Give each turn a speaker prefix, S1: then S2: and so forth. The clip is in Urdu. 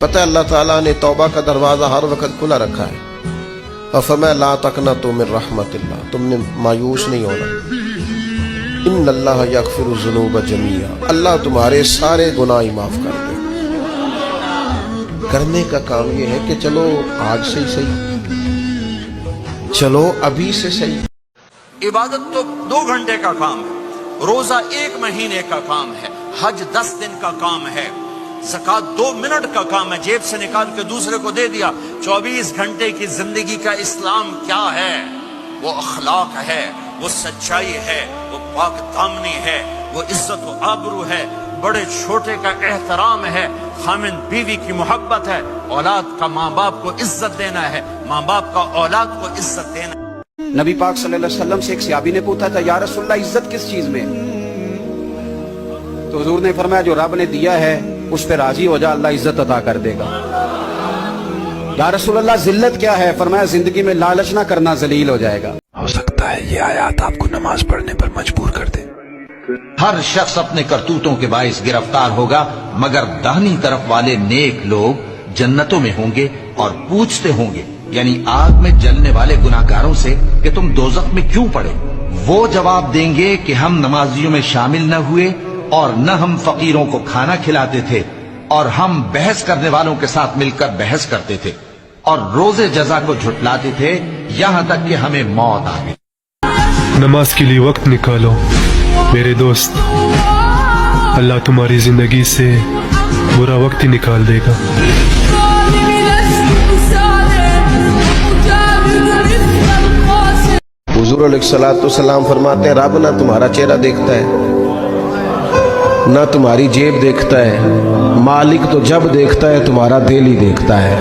S1: پتہ ہے اللہ تعالیٰ نے توبہ کا دروازہ ہر وقت کھلا رکھا ہے، اور فرمایا لا تقنطوا من رحمت اللہ، تم نے مایوس نہیں ہونا، ان اللہ یغفر الذنوب جمیعا، اللہ تمہارے سارے گناہ معاف کر دے۔ کرنے کا کام یہ ہے کہ چلو آج سے ہی صحیح، چلو ابھی سے صحیح۔
S2: عبادت تو 2 گھنٹے کا کام ہے، روزہ 1 مہینے کا کام ہے، حج 10 دن کا کام ہے، زکوٰۃ 2 منٹ کا کام ہے، جیب سے نکال کے دوسرے کو دے دیا۔ 24 گھنٹے کی زندگی کا اسلام کیا ہے؟ وہ اخلاق ہے، وہ سچائی ہے، وہ پاک دامنی ہے، وہ عزت و آبرو ہے، بڑے چھوٹے کا احترام ہے، خامن بیوی کی محبت ہے، اولاد کا ماں باپ کو عزت دینا ہے، ماں باپ کا اولاد کو عزت دینا ہے۔
S3: نبی پاک صلی اللہ علیہ وسلم سے ایک صحابی نے پوچھا تھا یا رسول اللہ عزت کس چیز میں؟ تو حضور نے فرمایا جو رب نے دیا ہے اس پہ راضی ہو جا، اللہ عزت عطا کر دے گا۔ یا رسول اللہ ذلت کیا ہے؟ فرمایا زندگی میں لالچ نہ کرنا، ذلیل ہو جائے گا۔
S4: ہو سکتا ہے یہ آیات آپ کو نماز پڑھنے پر مجبور کر دے۔
S5: ہر شخص اپنے کرتوتوں کے باعث گرفتار ہوگا، مگر داہنی طرف والے نیک لوگ جنتوں میں ہوں گے اور پوچھتے ہوں گے، یعنی آگ میں جلنے والے گناہگاروں سے کہ تم دوزخ میں کیوں پڑے؟ وہ جواب دیں گے کہ ہم نمازیوں میں شامل نہ ہوئے اور نہ ہم فقیروں کو کھانا کھلاتے تھے، اور ہم بحث کرنے والوں کے ساتھ مل کر بحث کرتے تھے، اور روز جزا کو جھٹلاتے تھے، یہاں تک کہ ہمیں موت آ گئی۔
S6: نماز کے لیے وقت نکالو میرے دوست، اللہ تمہاری زندگی سے برا وقت ہی نکال دے گا۔
S1: حضور علیہ الصلوۃ والسلام فرماتے ہیں رب نہ تمہارا چہرہ دیکھتا ہے نہ تمہاری جیب دیکھتا ہے، مالک تو جب دیکھتا ہے تمہارا دل ہی دیکھتا ہے۔